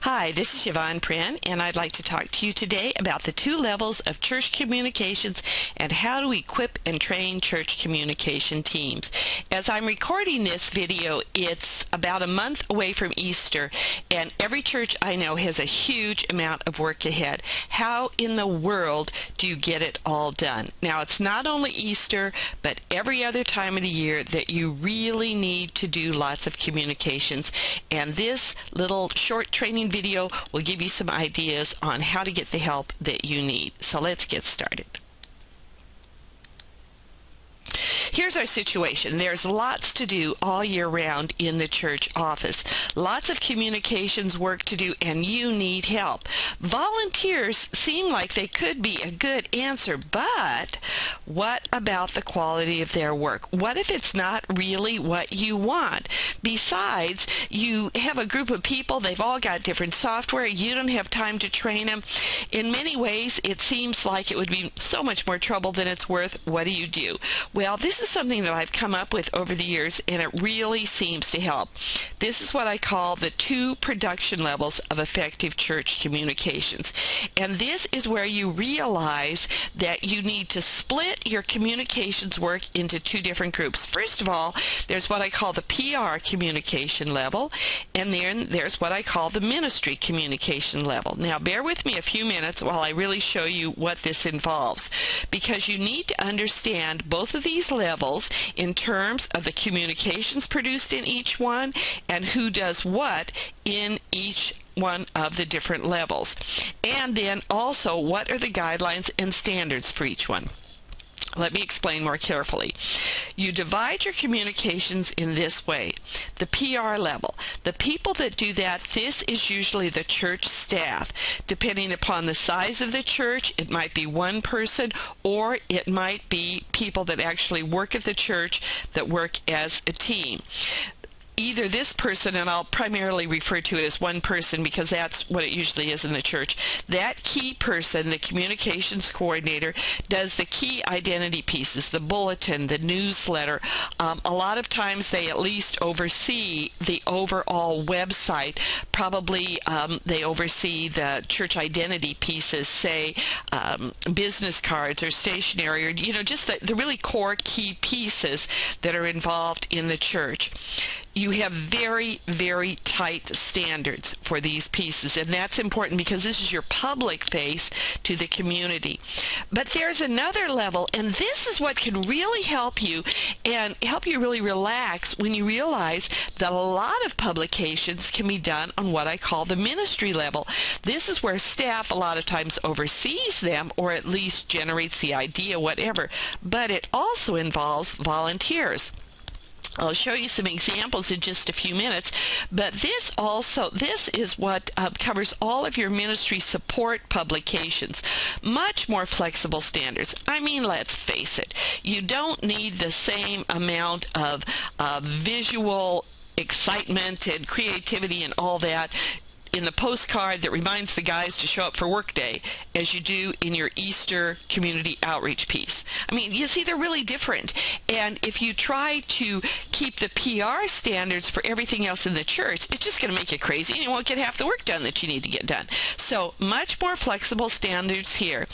Hi, this is Yvon Prehn, and I'd like to talk to you today about the two levels of church communications and how to equip and train church communication teams. As I'm recording this video, it's about a month away from Easter, and every church I know has a huge amount of work ahead. How in the world do you get it all done? Now, it's not only Easter, but every other time of the year that you really need to do lots of communications, and this little short training video will give you some ideas on how to get the help that you need. So let's get started. Here's our situation. There's lots to do all year round in the church office. Lots of communications work to do, and you need help. Volunteers seem like they could be a good answer, but what about the quality of their work? What if it's not really what you want? Besides, you have a group of people, they've all got different software, you don't have time to train them. In many ways, it seems like it would be so much more trouble than it's worth. What do? Well, this is something that I've come up with over the years, and it really seems to help. This is what I call the two production levels of effective church communications. And this is where you realize that you need to split your communications work into two different groups. First of all, there's what I call the PR communication level, and then there's what I call the ministry communication level. Now, bear with me a few minutes while I really show you what this involves, because you need to understand both of these levels in terms of the communications produced in each one and who does what in each one of the different levels. And then also, what are the guidelines and standards for each one? Let me explain more carefully. You divide your communications in this way. The PR level. The people that do that, this is usually the church staff. Depending upon the size of the church, it might be one person, or it might be people that actually work at the church that work as a team. Either this person, and I'll primarily refer to it as one person because that's what it usually is in the church, that key person, the communications coordinator, does the key identity pieces, the bulletin, the newsletter. A lot of times they at least oversee the overall website. Probably they oversee the church identity pieces, say business cards or stationery, or just the really core key pieces that are involved in the church. You have very, very tight standards for these pieces, and that's important because this is your public face to the community. But there's another level, and this is what can really help you and help you really relax when you realize that a lot of publications can be done on what I call the ministry level. This is where staff a lot of times oversees them, or at least generates the idea, whatever. But it also involves volunteers. I'll show you some examples in just a few minutes, but this is what covers all of your ministry support publications. Much more flexible standards. I mean, let's face it, you don't need the same amount of visual excitement and creativity and all that in the postcard that reminds the guys to show up for workday as you do in your Easter community outreach piece. I mean, you see, they're really different. And if you try to keep the PR standards for everything else in the church, it's just going to make you crazy, and you won't get half the work done that you need to get done. So much more flexible standards here.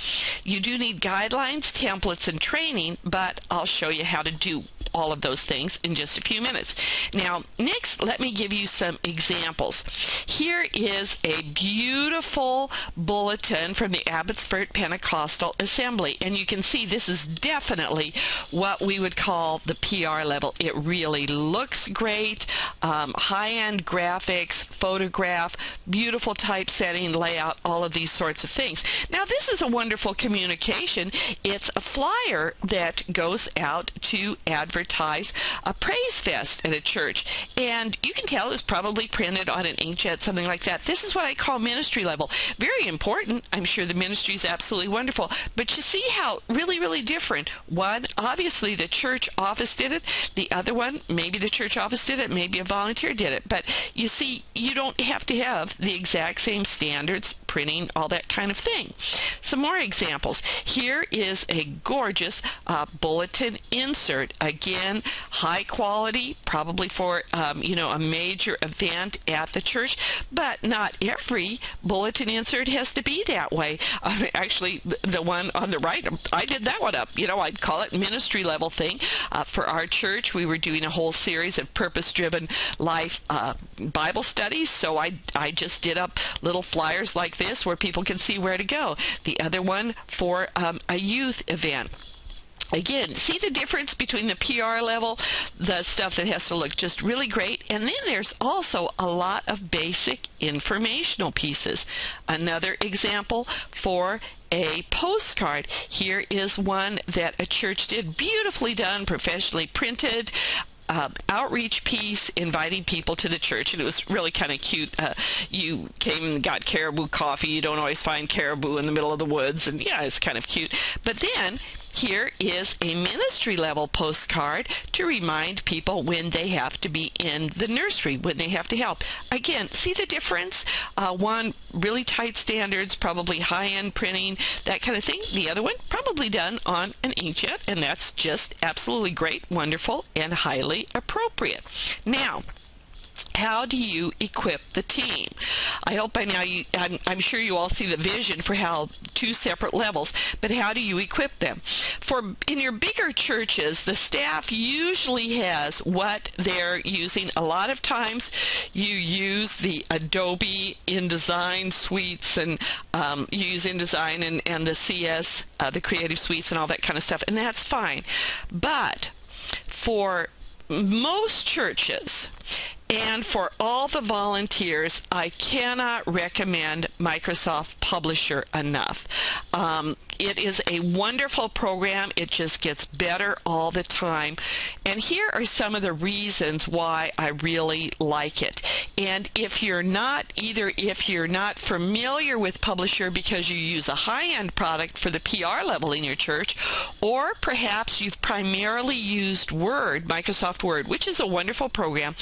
You do need guidelines, templates, and training, but I'll show you how to do all of those things in just a few minutes. Now, next, let me give you some examples. Here is a beautiful bulletin from the Abbotsford Pentecostal Assembly, and you can see this is definitely what we would call the PR level. It really looks great, high-end graphics, photograph, beautiful typesetting, layout, all of these sorts of things. Now, this is a wonderful communication. It's a flyer that goes out to advertise a praise fest at a church, and you can tell it was probably printed on an inkjet, something like that. This is what I call ministry level. Very important. I'm sure the ministry is absolutely wonderful, but you see how really, really different. One, obviously the church office did it. The other one, maybe the church office did it, maybe a volunteer did it. But you see, you don't have to have the exact same standards printing, all that kind of thing. Some more examples. Here is a gorgeous bulletin insert. Again, high quality, probably for a major event at the church, but not every bulletin insert has to be that way. Actually, the one on the right, I did that one up. I'd call it ministry level thing. For our church, we were doing a whole series of purpose-driven life Bible studies, so I just did up little flyers like this where people can see where to go. The other one for a youth event. Again, see the difference between the PR level, the stuff that has to look just really great, and then there's also a lot of basic informational pieces. Another example for a postcard. Here is one that a church did, beautifully done, professionally printed. Outreach piece inviting people to the church, and it was really kind of cute. You came and got caribou coffee. You don't always find caribou in the middle of the woods, and yeah, it's kind of cute. But then here is a ministry level postcard to remind people when they have to be in the nursery, when they have to help. Again, see the difference? One, really tight standards, probably high-end printing, that kind of thing. The other one, probably done on an inkjet, and that's just absolutely great, wonderful, and highly appropriate. Now, how do you equip the team? I hope by now I'm sure you all see the vision for how two separate levels, but how do you equip them? In your bigger churches, the staff usually has what they're using. A lot of times you use the Adobe InDesign suites, and you use InDesign and the CS, the Creative Suites and all that kind of stuff, and that's fine. But for most churches, and for all the volunteers, I cannot recommend Microsoft Publisher enough. It is a wonderful program. It just gets better all the time. And here are some of the reasons why I really like it. And if you're not familiar with Publisher because you use a high-end product for the PR level in your church, or perhaps you've primarily used Word, Microsoft Word, which is a wonderful program,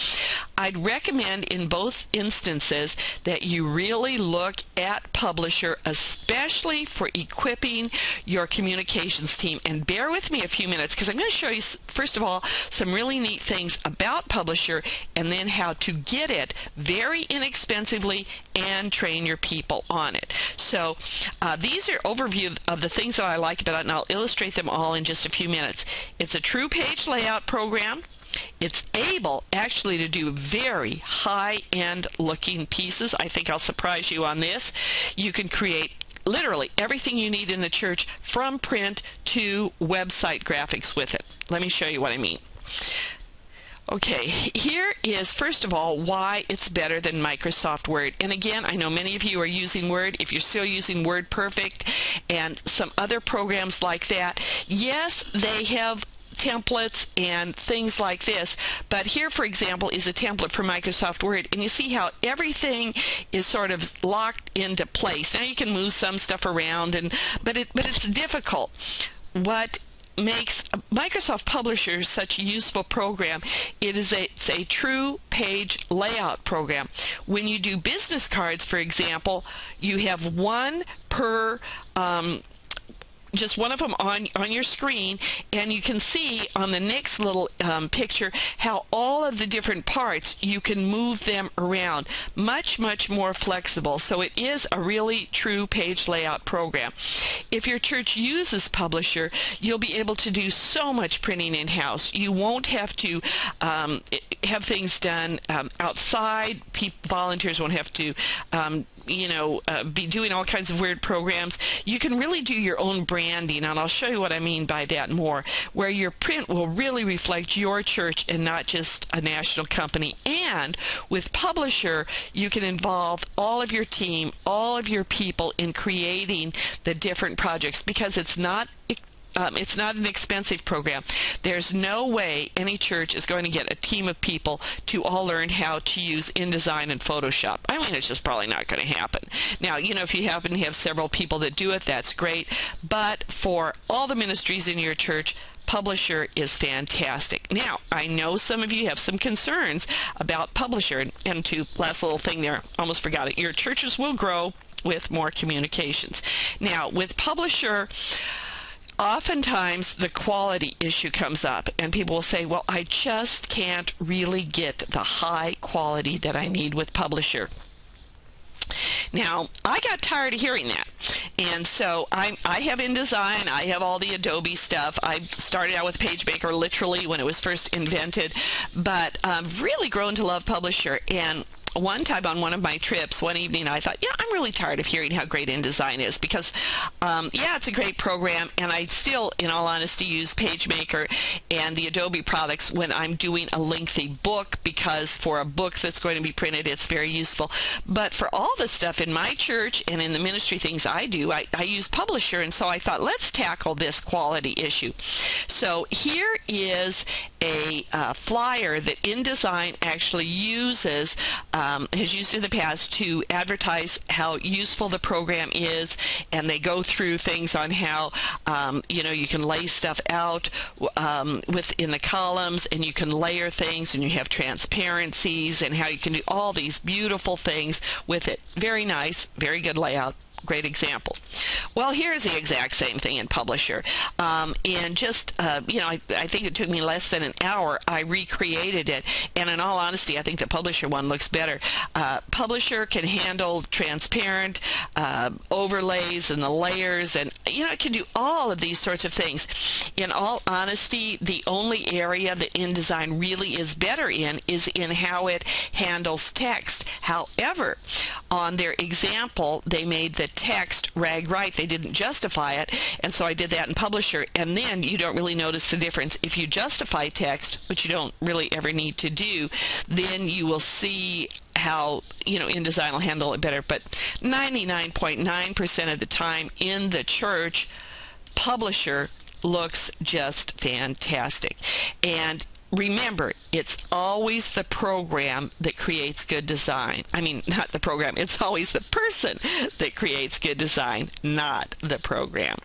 I'd recommend in both instances that you really look at Publisher, especially for equipping your communications team. And bear with me a few minutes because I'm going to show you, first of all, some really neat things about Publisher, and then how to get it very inexpensively and train your people on it. So these are overview of the things that I like about it, and I'll illustrate them all in just a few minutes. It's a true page layout program. It's able actually to do very high-end looking pieces. I think I'll surprise you on this. You can create literally everything you need in the church, from print to website graphics with it. Let me show you what I mean. Okay, here is, first of all, why it's better than Microsoft Word. And again, I know many of you are using Word. If you're still using WordPerfect and some other programs like that, yes, they have templates and things like this, but here, for example, is a template for Microsoft Word, and you see how everything is sort of locked into place. Now you can move some stuff around, but it's difficult. What makes Microsoft Publisher such a useful program, it's a true page layout program. When you do business cards, for example, you have one per just one of them on your screen, and you can see on the next little picture how all of the different parts, you can move them around. Much more flexible. So it is a really true page layout program. If your church uses Publisher, you'll be able to do so much printing in-house. You won't have to have things done outside. Volunteers won't have to be doing all kinds of weird programs. You can really do your own branding, and I'll show you what I mean by that more, where your print will really reflect your church and not just a national company. And with Publisher, you can involve all of your team, all of your people in creating the different projects, because it's not an expensive program. There's no way any church is going to get a team of people to all learn how to use InDesign and Photoshop. I mean, it's just probably not going to happen. Now, if you happen to have several people that do it, that's great. But for all the ministries in your church, Publisher is fantastic. Now, I know some of you have some concerns about Publisher. And to last little thing there, almost forgot it. Your churches will grow. with more communications. Now, with Publisher, oftentimes the quality issue comes up, and people will say, well, I just can't really get the high quality that I need with Publisher. Now, I got tired of hearing that, and so I have InDesign, I have all the Adobe stuff. I started out with PageMaker literally when it was first invented, but I've really grown to love Publisher. And one time on one of my trips, one evening, I thought, I'm really tired of hearing how great InDesign is, because, it's a great program, and I still, in all honesty, use PageMaker and the Adobe products when I'm doing a lengthy book, because for a book that's going to be printed, it's very useful. But for all the stuff in my church and in the ministry things I do, I use Publisher, and so I thought, let's tackle this quality issue. So here is a flyer that InDesign actually uses, has used in the past to advertise how useful the program is, and they go through things on how you can lay stuff out within the columns, and you can layer things, and you have transparencies, and how you can do all these beautiful things with it. Very nice, very good layout. Great example. Well, here's the exact same thing in Publisher. And just, I think it took me less than an hour. I recreated it, and in all honesty, I think the Publisher one looks better. Publisher can handle transparent overlays and the layers, and it can do all of these sorts of things. In all honesty, the only area that InDesign really is better in is in how it handles text. However, on their example, they made the text rag right. They didn't justify it, and so I did that in Publisher, and then you don't really notice the difference. If you justify text, which you don't really ever need to do, then you will see how InDesign will handle it better. But 99.9% of the time in the church, Publisher looks just fantastic. And remember, it's always the program that creates good design. I mean, not the program. It's always the person that creates good design, not the program.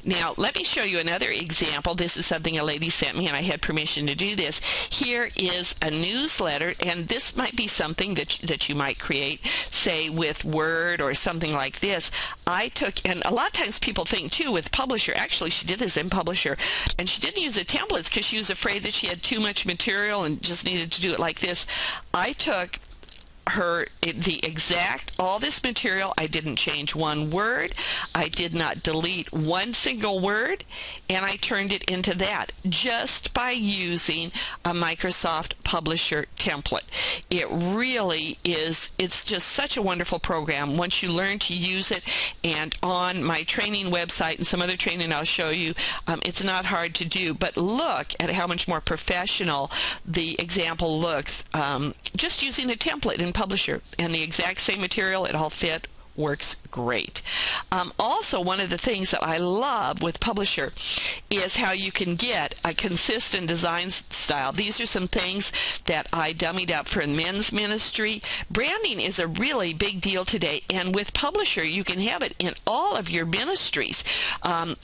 Now, let me show you another example. This is something a lady sent me, and I had permission to do this. Here is a newsletter, and this might be something that you might create, say, with Word or something like this. I took, and a lot of times people think, too, with Publisher, actually, she did this in Publisher, and she didn't use the templates because she was afraid that she had too much material and just needed to do it like this. I took all this material. I didn't change one word. I did not delete one single word, and I turned it into that just by using a Microsoft Publisher template. It really is, it's just such a wonderful program once you learn to use it. And on my training website and some other training I'll show you, it's not hard to do, but look at how much more professional the example looks just using a template in Publisher, and the exact same material, it all fit, works great. Also, one of the things that I love with Publisher is how you can get a consistent design style. These are some things that I dummied up for men's ministry. Branding is a really big deal today, and with Publisher, you can have it in all of your ministries.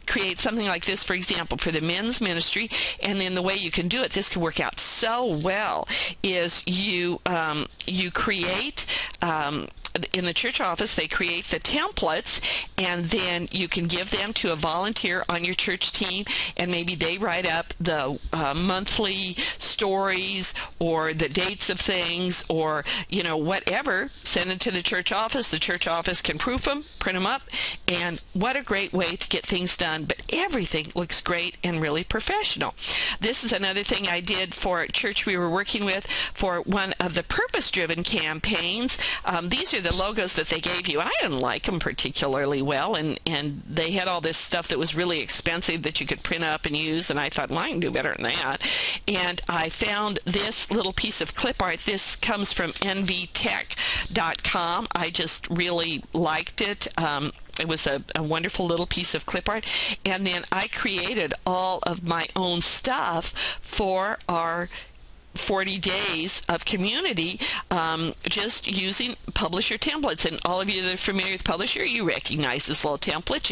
Create something like this, for example, for the men's ministry, and then the way you can do it, this can work out so well, is you create in the church office, they create the templates, and then you can give them to a volunteer on your church team, and maybe they write up the monthly stories or the dates of things, or whatever. Send it to the church office. The church office can proof them, print them up, and what a great way to get things done. But everything looks great and really professional. This is another thing I did for a church we were working with for one of the purpose-driven campaigns. These are the logos that they gave you. I didn't like them particularly well, and they had all this stuff that was really expensive that you could print up and use, and I thought, well, I can do better than that. And I found this little piece of clip art. This comes from nvtech.com. I just really liked it. It was a wonderful little piece of clip art, and then I created all of my own stuff for our 40 days of community just using Publisher templates. And all of you that are familiar with Publisher, you recognize this little template.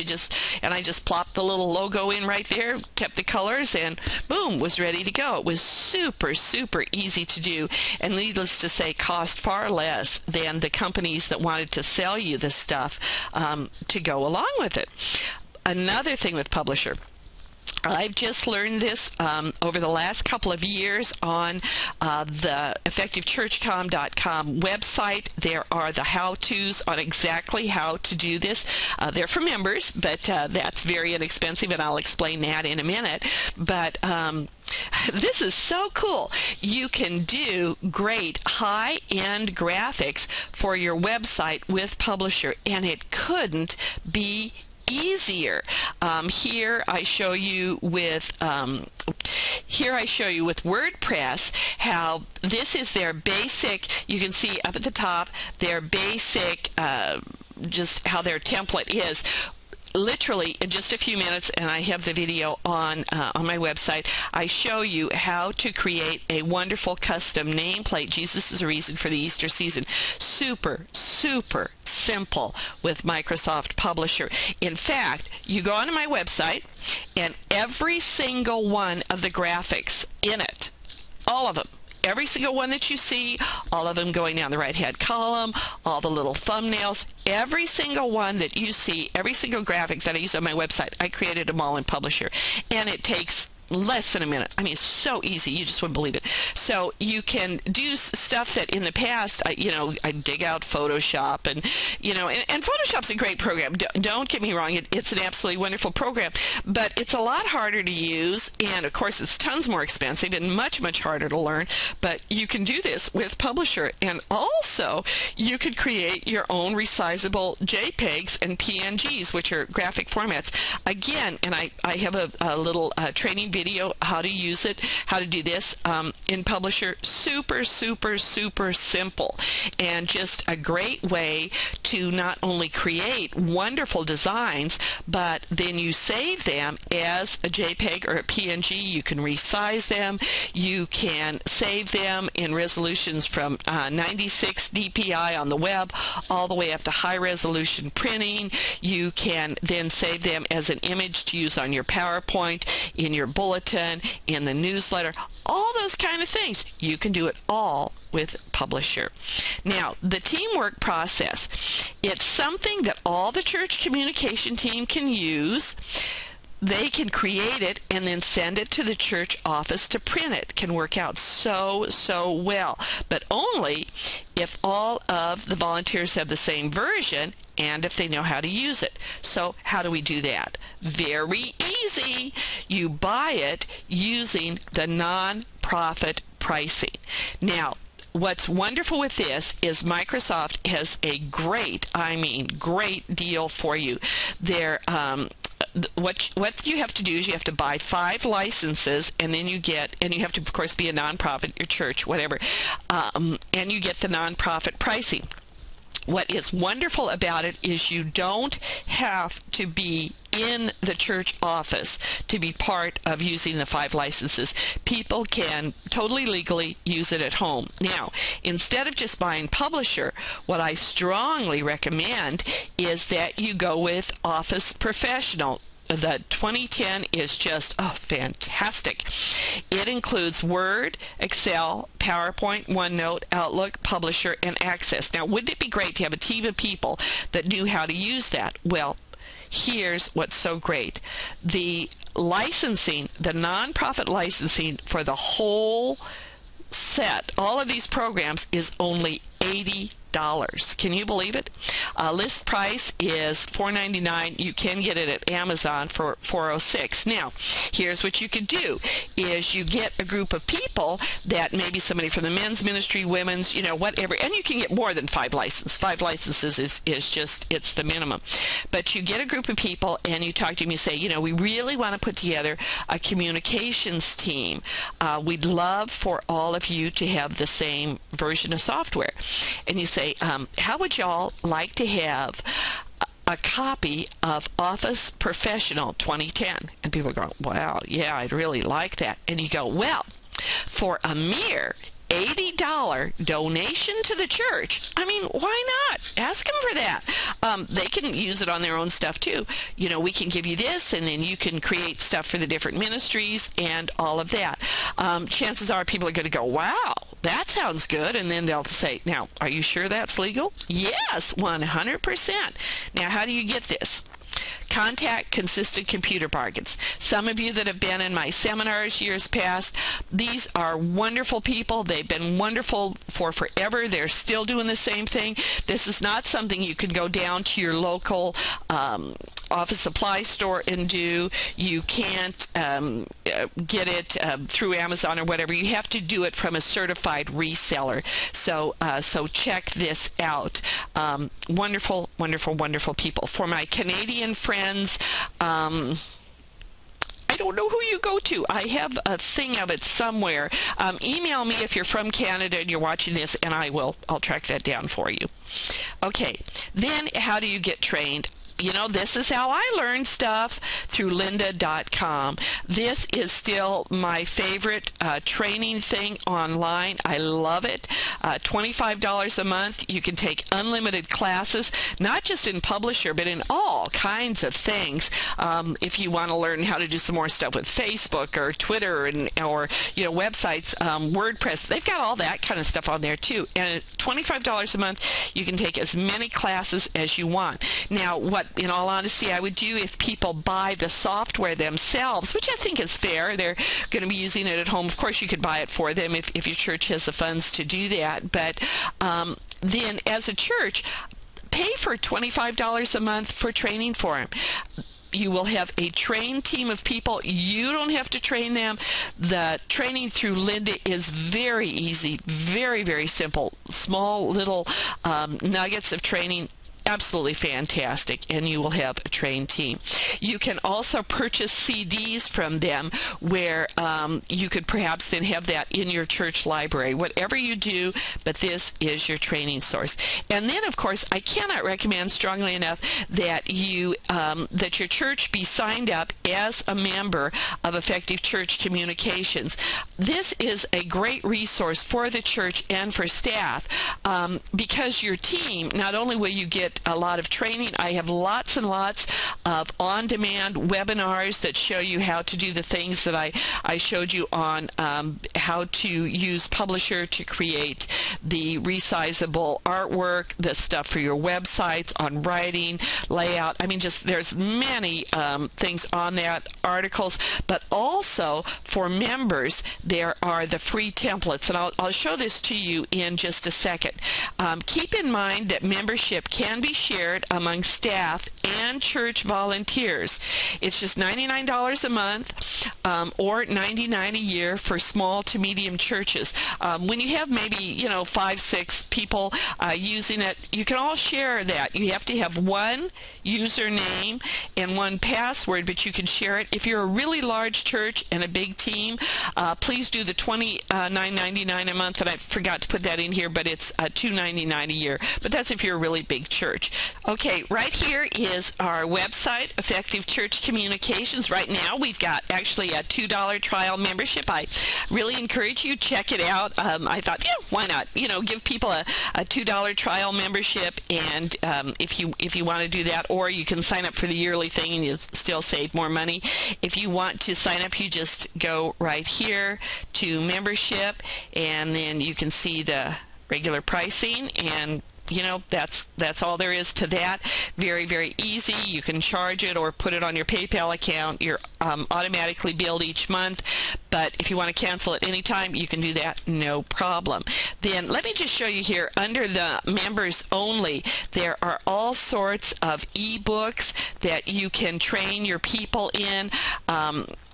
And I just plopped the little logo in right there, kept the colors, and boom, was ready to go. It was super, super easy to do, and needless to say, cost far less than the companies that wanted to sell you this stuff to go along with it. Another thing with Publisher, I've just learned this over the last couple of years on the effectivechurchcom.com website. There are the how-tos on exactly how to do this. They're for members, but that's very inexpensive, and I'll explain that in a minute. But this is so cool. You can do great high-end graphics for your website with Publisher, and it couldn't be easier. Here I show you with WordPress how this is their basic. You can see up at the top their basic, just how their template is. Literally in just a few minutes, and I have the video on my website, I show you how to create a wonderful custom nameplate. Jesus is a reason for the Easter season. Super, super simple with Microsoft Publisher. In fact, you go onto my website, and every single one of the graphics in it, all of them, every single one that you see, all of them going down the right-hand column, all the little thumbnails, every single one that you see, every single graphic that I use on my website, I created them all in Publisher. And it takes less than a minute. I mean, it's so easy, you just wouldn't believe it. So you can do stuff that in the past, I dig out Photoshop, and Photoshop's a great program. Don't get me wrong, it's an absolutely wonderful program, but it's a lot harder to use, and of course it's tons more expensive and much, much harder to learn. But you can do this with Publisher, and also you could create your own resizable JPEGs and PNGs, which are graphic formats. Again, and I have a little training video how to use it, how to do this in Publisher. Super, super, super simple, and just a great way to not only create wonderful designs, but then you save them as a JPEG or a PNG. You can resize them. You can save them in resolutions from 96 dpi on the web all the way up to high resolution printing. You can then save them as an image to use on your PowerPoint, in your bulletin, in the newsletter, all those kind of things. You can do it all with Publisher. Now, the teamwork process, it's something that all the church communication team can use. They can create it and then send it to the church office to print it. Can work out so, so well, but only if all of the volunteers have the same version and if they know how to use it. So how do we do that? Very easy. You buy it using the non-profit pricing. Now, what's wonderful with this is Microsoft has a great, I mean great deal for you. What you have to do is you have to buy 5 licenses, and then you have to, of course, be a nonprofit, your church, whatever, and you get the nonprofit pricing. What is wonderful about it is you don't have to be in the church office to be part of using the 5 licenses. People can totally legally use it at home. Now, instead of just buying Publisher, what I strongly recommend is that you go with Office Professional. The 2010 is just fantastic. It includes Word, Excel, PowerPoint, OneNote, Outlook, Publisher, and Access. Now, wouldn't it be great to have a team of people that knew how to use that? Well, here's what's so great. The licensing, the nonprofit licensing for the whole set, all of these programs, is only $80. Can you believe it? List price is $4.99. You can get it at Amazon for $4.06. Now, here's what you could do: is you get a group of people, that maybe somebody from the men's ministry, women's, whatever, and you can get more than 5 licenses. 5 licenses is just, it's the minimum. But you get a group of people and you talk to them. You say, we really want to put together a communications team. We'd love for all of you to have the same version of software. And you say, how would y'all like to have a copy of Office Professional 2010? And people go, wow, yeah, I'd really like that. And you go, well, for a mere $80 donation to the church. I mean, why not? Ask them for that. They can use it on their own stuff too. You know, we can give you this, and then you can create stuff for the different ministries and all of that. Chances are people are going to go, wow, that sounds good, and then they'll say, now, are you sure that's legal? Yes, 100%. Now, how do you get this? Contact Consistent Computer Bargains. Some of you that have been in my seminars years past, these are wonderful people. They've been wonderful for forever. They're still doing the same thing. This is not something you can go down to your local office supply store and do. You can't get it through Amazon or whatever. You have to do it from a certified reseller. So check this out. Wonderful, wonderful, wonderful people. For my Canadian friends, I don't know who you go to. I have a thing of it somewhere. Email me if you're from Canada and you're watching this, and I'll track that down for you. Okay, then how do you get trained? You know, this is how I learn stuff, through lynda.com. This is still my favorite training thing online. I love it. $25 a month. You can take unlimited classes, not just in Publisher, but in all kinds of things. If you want to learn how to do some more stuff with Facebook or Twitter or you know, websites, WordPress, they've got all that kind of stuff on there too. And at $25 a month, you can take as many classes as you want. Now, what in all honesty I would do if people buy the software themselves, which I think is fair. They're going to be using it at home. Of course, you could buy it for them if your church has the funds to do that. But then as a church, pay for $25 a month for training for them. You will have a trained team of people. You don't have to train them. The training through Lynda is very easy, very, very simple. Small little nuggets of training. Absolutely fantastic, and you will have a trained team. You can also purchase CDs from them where you could perhaps then have that in your church library. Whatever you do, but this is your training source. And then, of course, I cannot recommend strongly enough that that your church be signed up as a member of Effective Church Communications. This is a great resource for the church and for staff because your team, not only will you get a lot of training. I have lots and lots of on-demand webinars that show you how to do the things that I showed you on how to use Publisher to create the resizable artwork, the stuff for your websites, on writing, layout. I mean, just there's many things on that, articles, but also for members there are the free templates, and I'll show this to you in just a second. Keep in mind that membership can be shared among staff and church volunteers. It's just $99 a month or $99 a year for small to medium churches. When you have maybe, you know, 5, 6 people using it, you can all share that. You have to have one username and one password, but you can share it. If you're a really large church and a big team, please do the $29.99 a month, and I forgot to put that in here, but it's $2.99 a year. But that's if you're a really big church. Okay, right here is our website, Effective Church Communications. Right now we've got actually a $2 trial membership. I really encourage you, check it out. I thought, yeah, why not? You know, give people a $2 trial membership, and if you want to do that, or you can sign up for the yearly thing and you still save more money. If you want to sign up, you just go right here to membership, and then you can see the regular pricing, and you know, that's all there is to that. Very, very easy. You can charge it or put it on your PayPal account. You're automatically billed each month, but if you want to cancel at any time, you can do that, no problem. Then let me just show you here, under the members only, there are all sorts of e-books that you can train your people in.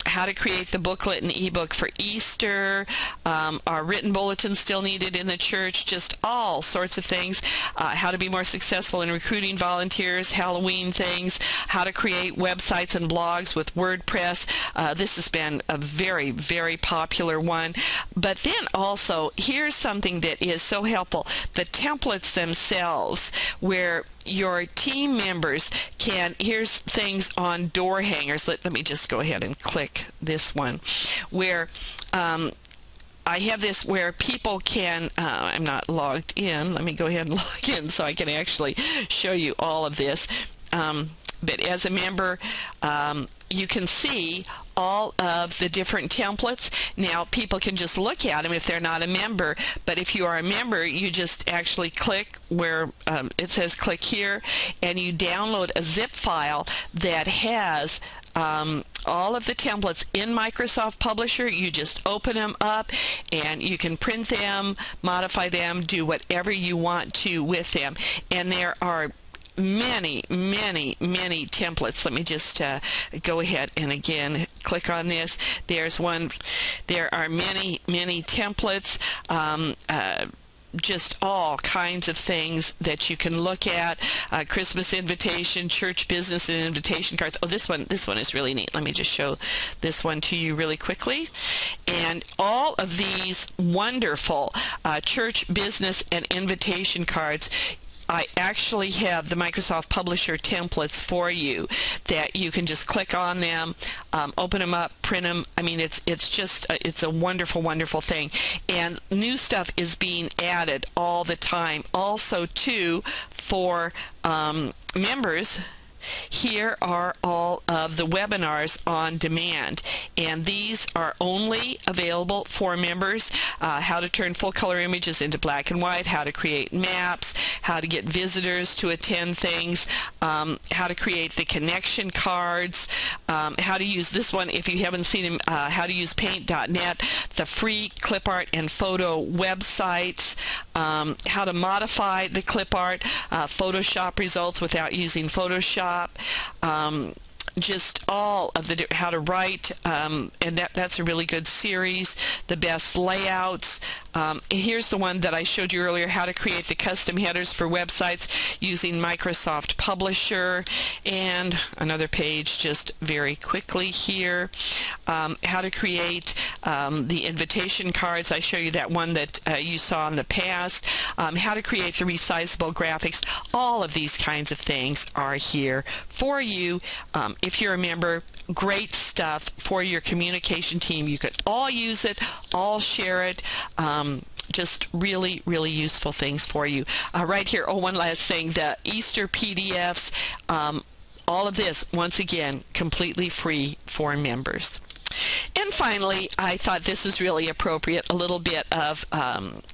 How to create the booklet and ebook for Easter, our written bulletin still needed in the church, just all sorts of things. How to be more successful in recruiting volunteers, Halloween things, how to create websites and blogs with WordPress. This has been a very, very popular one. But then also, here's something that is so helpful, the templates themselves, where your team members can, here's things on door hangers. Let me just go ahead and click this one, where I have this where people can, I'm not logged in. Let me go ahead and log in so I can actually show you all of this. But as a member, you can see all of the different templates. Now, people can just look at them if they're not a member, but if you are a member, you just actually click where it says click here, and you download a zip file that has all of the templates in Microsoft Publisher. You just open them up, and you can print them, modify them, do whatever you want to with them. And there are many templates. Let me just go ahead and again click on this. There's one. There are many templates. Just all kinds of things that you can look at. Christmas invitation, church business and invitation cards. Oh, this one is really neat. Let me just show this one to you really quickly. And all of these wonderful church business and invitation cards, I actually have the Microsoft Publisher templates for you that you can just click on them, open them up, print them. I mean, it's a wonderful thing. And new stuff is being added all the time. Also, too, for members, here are all of the webinars on demand, and these are only available for members. How to turn full color images into black and white, how to create maps, how to get visitors to attend things, how to create the connection cards, how to use this one if you haven't seen them, how to use paint.net, the free clip art and photo websites, how to modify the clip art, Photoshop results without using Photoshop, just all of the how to write, and that's a really good series. The best layouts. Here's the one that I showed you earlier, how to create the custom headers for websites using Microsoft Publisher. And another page just very quickly here, how to create the invitation cards. I show you that one that you saw in the past. How to create the resizable graphics. All of these kinds of things are here for you. If you're a member, great stuff for your communication team. You could all use it, all share it. Just really useful things for you. Right here, one last thing, the Easter PDFs, all of this, once again, completely free for members. And finally, I thought this was really appropriate, a little bit of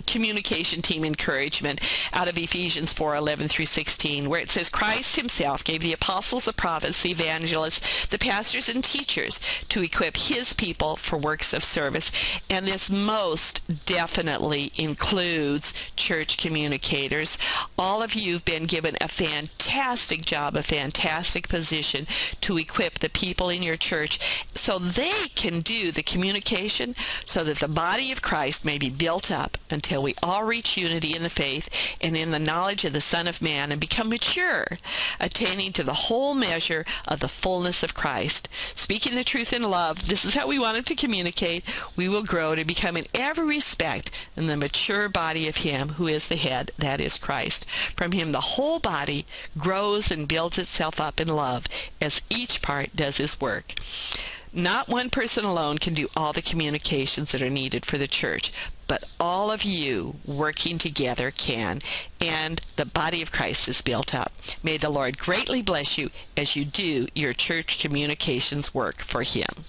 communication team encouragement out of Ephesians 4:11-16, where it says, Christ himself gave the apostles, the prophets, the evangelists, the pastors and teachers to equip his people for works of service. And this most definitely includes church communicators. All of you have been given a fantastic job, a fantastic position to equip the people in your church so they can do the communication, so that the body of Christ may be built up until we all reach unity in the faith and in the knowledge of the Son of Man and become mature, attaining to the whole measure of the fullness of Christ. Speaking the truth in love, this is how we want it to communicate. We will grow to become in every respect in the mature body of him who is the head, that is Christ. From him the whole body grows and builds itself up in love as each part does his work. Not one person alone can do all the communications that are needed for the church, but all of you working together can, and the body of Christ is built up. May the Lord greatly bless you as you do your church communications work for him.